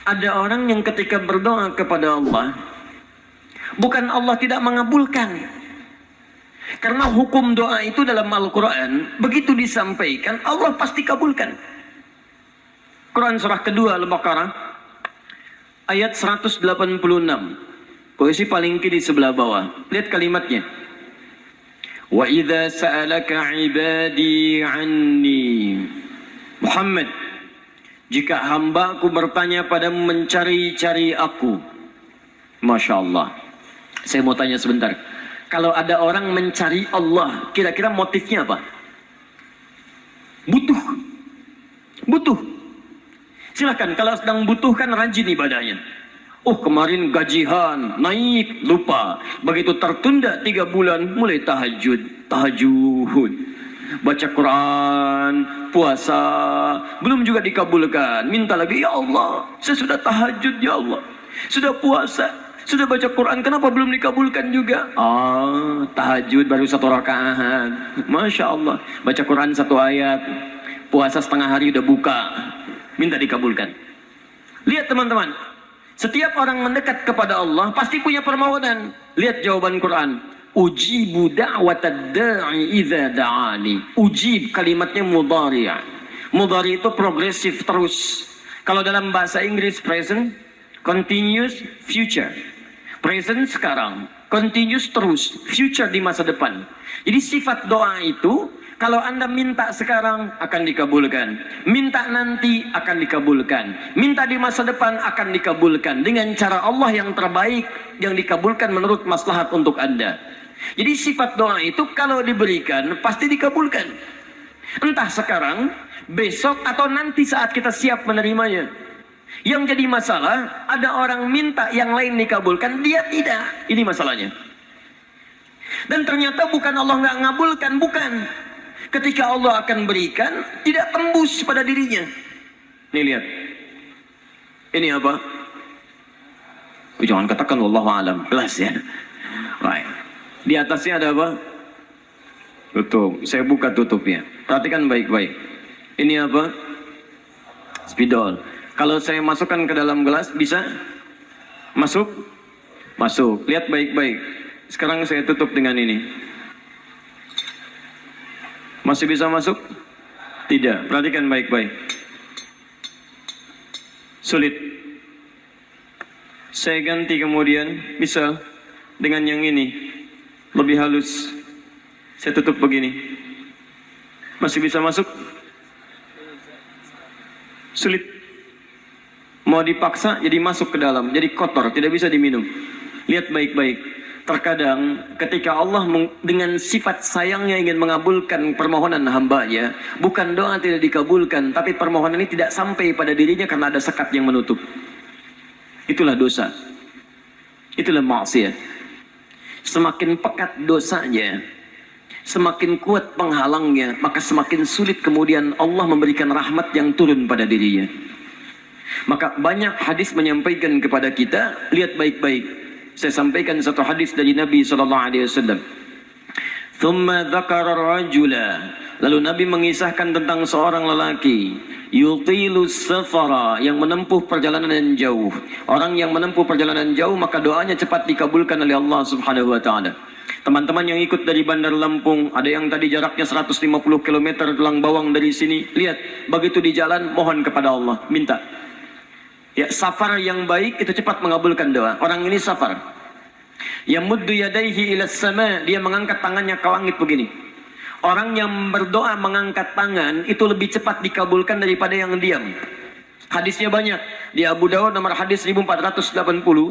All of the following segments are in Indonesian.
Ada orang yang ketika berdoa kepada Allah, bukan Allah tidak mengabulkan. Karena hukum doa itu dalam Al-Quran, begitu disampaikan, Allah pasti kabulkan. Quran surah kedua Al-Baqarah, ayat 186. Posisi paling kiri sebelah bawah. Lihat kalimatnya. Wa idza sa'alaka 'ibadi 'anni. Muhammad, jika hambaku bertanya padamu mencari-cari aku. Masya Allah. Saya mau tanya sebentar. Kalau ada orang mencari Allah, kira-kira motifnya apa? Butuh. Butuh. Silakan, kalau sedang butuh kan rajin ibadahnya. Oh, kemarin gajian naik, lupa. Begitu tertunda 3 bulan, mulai tahajud. Baca Quran, puasa, belum juga dikabulkan. Minta lagi, ya Allah, saya sudah tahajud, ya Allah. Sudah puasa, sudah baca Quran, kenapa belum dikabulkan juga? Tahajud baru 1 rakaat. Masya Allah. Baca Quran 1 ayat, puasa setengah hari udah buka. Minta dikabulkan. Lihat teman-teman, setiap orang mendekat kepada Allah pasti punya permohonan. Lihat jawaban Quran. Ujibu da'watad da'i idza da'ani. Ujib kalimatnya mudhari'. Mudhari' itu progresif terus. Kalau dalam bahasa Inggris present, continuous, future. Present sekarang, continuous terus, future di masa depan. Jadi sifat doa itu, kalau Anda minta sekarang akan dikabulkan, minta nanti akan dikabulkan, minta di masa depan akan dikabulkan dengan cara Allah yang terbaik, yang dikabulkan menurut maslahat untuk Anda. Jadi sifat doa itu kalau diberikan pasti dikabulkan. Entah sekarang, besok atau nanti saat kita siap menerimanya. Yang jadi masalah, ada orang minta yang lain dikabulkan, dia tidak. Ini masalahnya. Dan ternyata bukan Allah nggak ngabulkan, bukan. Ketika Allah akan berikan, tidak tembus pada dirinya. Nih lihat. Ini apa? Jangan katakan wallahu alam, jelas ya. Baik. Di atasnya ada apa? Tutup. Saya buka tutupnya. Perhatikan baik-baik. Ini apa? Spidol. Kalau saya masukkan ke dalam gelas, bisa? Masuk? Masuk. Lihat baik-baik. Sekarang saya tutup dengan ini. Masih bisa masuk? Tidak. Perhatikan baik-baik. Sulit. Saya ganti kemudian. Bisa. Dengan yang ini. Lebih halus. Saya tutup begini. Masih bisa masuk? Sulit. Mau dipaksa jadi masuk ke dalam. Jadi kotor. Tidak bisa diminum. Lihat baik-baik. Terkadang ketika Allah dengan sifat sayangnya ingin mengabulkan permohonan hambanya, bukan doa tidak dikabulkan, tapi permohonan ini tidak sampai pada dirinya karena ada sekat yang menutup. Itulah dosa. Itulah maksiat. Semakin pekat dosanya, semakin kuat penghalangnya, maka semakin sulit kemudian Allah memberikan rahmat yang turun pada dirinya. Maka banyak hadis menyampaikan kepada kita, lihat baik-baik. Saya sampaikan satu hadis dari Nabi SAW. Thumma dzakara rajula. Lalu Nabi mengisahkan tentang seorang lelaki, yutilu safara, yang menempuh perjalanan yang jauh. Orang yang menempuh perjalanan jauh maka doanya cepat dikabulkan oleh Allah Subhanahu wa taala. Teman-teman yang ikut dari Bandar Lampung, ada yang tadi jaraknya 150 km Tulang Bawang dari sini. Lihat, begitu di jalan mohon kepada Allah, minta. Ya, safar yang baik itu cepat mengabulkan doa. Orang ini safar. Yamuddu yadayhi ila sama, dia mengangkat tangannya ke langit begini. Orang yang berdoa mengangkat tangan itu lebih cepat dikabulkan daripada yang diam. Hadisnya banyak. Di Abu Dawud nomor hadis 1480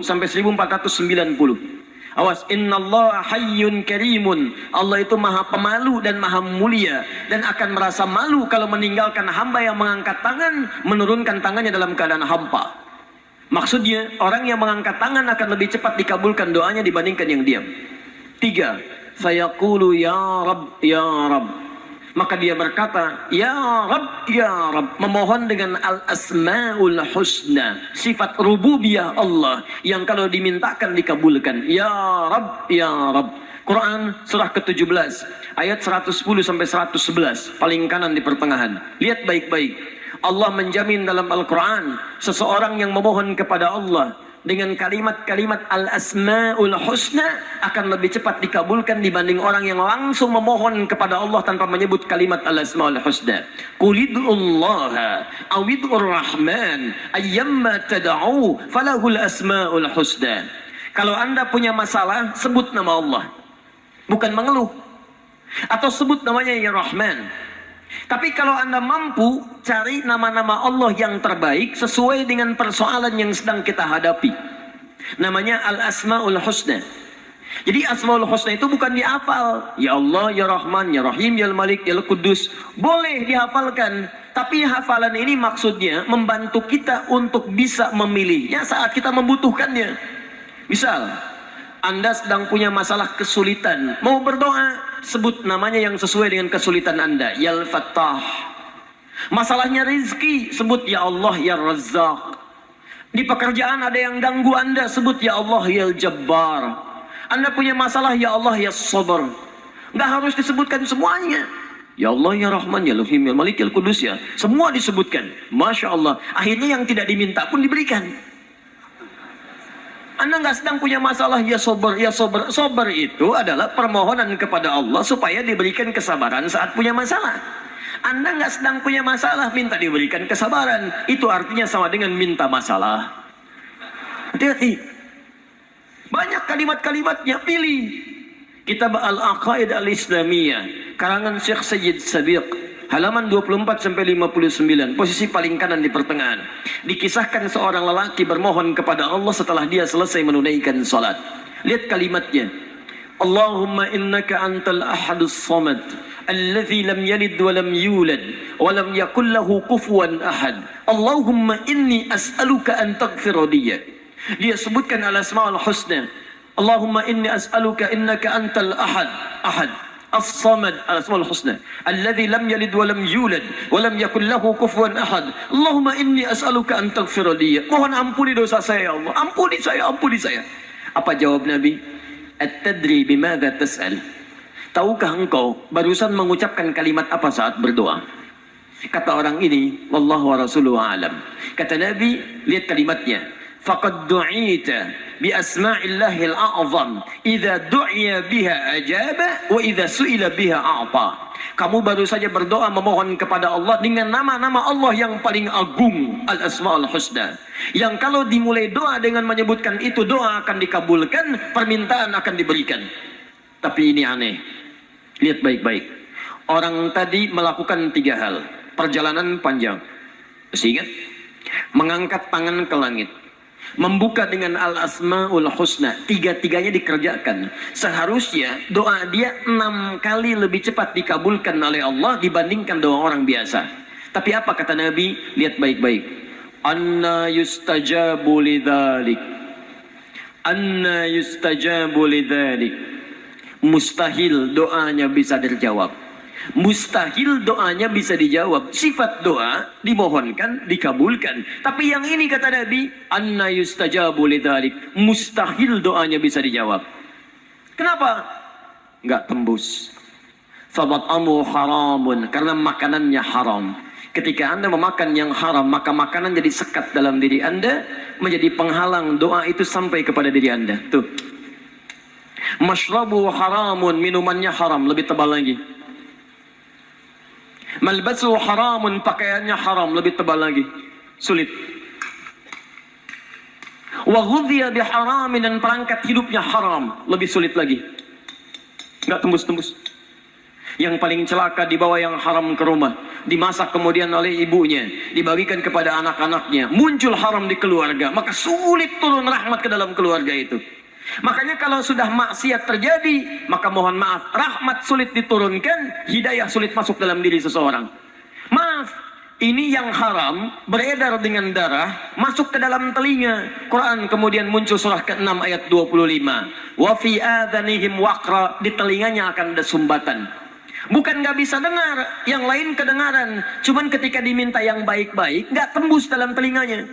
sampai 1490. Awas, innallaha hayyun karimun. Allah itu maha pemalu dan maha mulia, dan akan merasa malu kalau meninggalkan hamba yang mengangkat tangan, menurunkan tangannya dalam keadaan hampa. Maksudnya, orang yang mengangkat tangan akan lebih cepat dikabulkan doanya dibandingkan yang diam. 3. Fayaqulu ya Rabb, ya Rabb. Maka dia berkata, ya Rabb, ya Rabb. Memohon dengan al-asma'ul husna. Sifat rububiyah Allah. Yang kalau dimintakan dikabulkan. Ya Rabb, ya Rabb. Quran surah ke-17. Ayat 110 sampai 111. Paling kanan di pertengahan. Lihat baik-baik. Allah menjamin dalam Al-Quran, seseorang yang memohon kepada Allah dengan kalimat-kalimat al-asma'ul husna akan lebih cepat dikabulkan dibanding orang yang langsung memohon kepada Allah tanpa menyebut kalimat al-asma'ul husna. Qulid'ullaha awid'ur rahman ayyamma tada'u falahul asma'ul husna. Kalau Anda punya masalah, sebut nama Allah, bukan mengeluh, atau sebut namanya ya Rahman. Tapi kalau Anda mampu, cari nama-nama Allah yang terbaik sesuai dengan persoalan yang sedang kita hadapi. Namanya Al-Asma'ul Husna. Jadi Asma'ul Husna itu bukan dihafal. Ya Allah, Ya Rahman, Ya Rahim, Ya Malik, Ya Qudus. Boleh dihafalkan. Tapi hafalan ini maksudnya membantu kita untuk bisa memilihnya saat kita membutuhkannya. Misal, Anda sedang punya masalah kesulitan, mau berdoa, sebut namanya yang sesuai dengan kesulitan Anda. Ya Al-Fattah. Masalahnya rizki, sebut Ya Allah Ya Razzaq. Di pekerjaan ada yang ganggu Anda, sebut Ya Allah Ya Jabbar. Anda punya masalah, Ya Allah Ya Sabar. Nggak harus disebutkan semuanya. Ya Allah Ya Rahman Ya Rahim Ya Malik Ya Qudus, ya semua disebutkan. Masya Allah. Akhirnya yang tidak diminta pun diberikan. Anda nggak sedang punya masalah, ya sober, ya sober. Sober itu adalah permohonan kepada Allah supaya diberikan kesabaran saat punya masalah. Anda nggak sedang punya masalah, minta diberikan kesabaran. Itu artinya sama dengan minta masalah. Hati-hati. Banyak kalimat-kalimatnya, pilih. Kitab Al-Aqaid Al-Islamiyah, karangan Syekh Sayyid Sabiq, halaman 24-59, posisi paling kanan di pertengahan. Dikisahkan seorang lelaki bermohon kepada Allah setelah dia selesai menunaikan salat. Lihat kalimatnya. Allahumma innaka antal ahadus samad, alladhi lam yalid wa lam yulad, wa lam yakul lahu kufuwan ahad. Allahumma inni as'aluka an taghfira liya. Dia sebutkan al-asma'ul husna. Allahumma inni as'aluka innaka antal ahad, ahad. As-Samad, Al-Asmaul Husna, alladzi lam yalid wa lam yulad wa lam yakul lahu kufuwan ahad. Allahumma inni as'aluka an taghfira li. Mohon ampuni dosa saya ya Allah. Ampuni saya, ampuni saya. Apa jawab Nabi? At-tadri bimadza tas'al? Tahukah engkau barusan mengucapkan kalimat apa saat berdoa? Kata orang ini, wallahu wa rasuluhu a'lam. Kata Nabi, lihat kalimatnya. Faqad du'ita bi asma'illahil a'zam idza du'iya biha ajaba wa idza su'ila biha a'ta. Kamu baru saja berdoa memohon kepada Allah dengan nama-nama Allah yang paling agung, Al-Asma'ul Husna, yang kalau dimulai doa dengan menyebutkan itu, doa akan dikabulkan, permintaan akan diberikan. Tapi ini aneh. Lihat baik-baik. Orang tadi melakukan 3 hal. Perjalanan panjang. Masih ingat? Mengangkat tangan ke langit, membuka dengan Al-Asma'ul Husna, 3-tiganya dikerjakan. Seharusnya doa dia 6 kali lebih cepat dikabulkan oleh Allah dibandingkan doa orang biasa. Tapi apa kata Nabi? Lihat baik-baik. Anna yustajabu lidzalik. Anna yustajabu lidzalik. Mustahil doanya bisa terjawab. Mustahil doanya bisa dijawab. Sifat doa dimohonkan, dikabulkan. Tapi yang ini kata Nabi, anna yustajabu lidzalik. Mustahil doanya bisa dijawab. Kenapa? Enggak tembus. Fabat'amu haramun, karena makanannya haram. Ketika Anda memakan yang haram, maka makanan jadi sekat dalam diri Anda, menjadi penghalang doa itu sampai kepada diri Anda. Tuh. Mashrabu haramun, minumannya haram, lebih tebal lagi. Malbasu haramun, pakaiannya haram, lebih tebal lagi. Sulit. Wa ghudhiya biharamin, dan perangkat hidupnya haram, lebih sulit lagi. Enggak tembus-tembus. Yang paling celaka dibawa yang haram ke rumah, dimasak kemudian oleh ibunya, dibagikan kepada anak-anaknya, muncul haram di keluarga, maka sulit turun rahmat ke dalam keluarga itu. Makanya kalau sudah maksiat terjadi, maka mohon maaf, rahmat sulit diturunkan, hidayah sulit masuk dalam diri seseorang. Maaf, ini yang haram beredar dengan darah, masuk ke dalam telinga. Quran kemudian muncul surah ke-6 ayat 25. Wa fi adhanihim waqra, di telinganya akan ada sumbatan. Bukan nggak bisa dengar, yang lain kedengaran. Cuman ketika diminta yang baik-baik, nggak tembus dalam telinganya.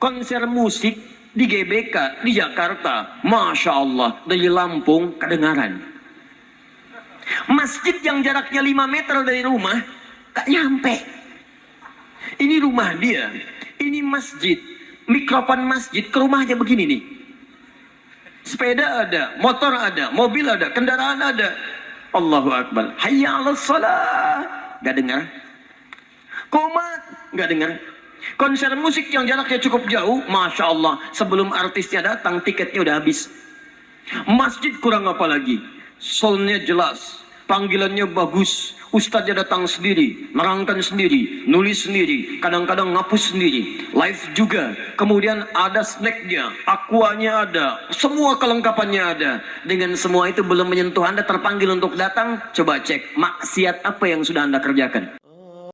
Konser musik di GBK, di Jakarta, Masya Allah, dari Lampung kedengaran. Masjid yang jaraknya 5 meter dari rumah, gak nyampe. Ini rumah dia, ini masjid, mikrofon masjid ke rumahnya begini nih. Sepeda ada, motor ada, mobil ada, kendaraan ada. Allahu Akbar. Hayya 'alas shalah. Gak dengar. Komat, gak dengar. Konser musik yang jaraknya cukup jauh, Masya Allah. Sebelum artisnya datang, tiketnya udah habis. Masjid kurang apa lagi? Soundnya jelas, panggilannya bagus. Ustadznya datang sendiri, merangkan sendiri, nulis sendiri, kadang-kadang ngapus sendiri, live juga. Kemudian ada snacknya, aquanya ada, semua kelengkapannya ada. Dengan semua itu belum menyentuh Anda terpanggil untuk datang, coba cek maksiat apa yang sudah Anda kerjakan.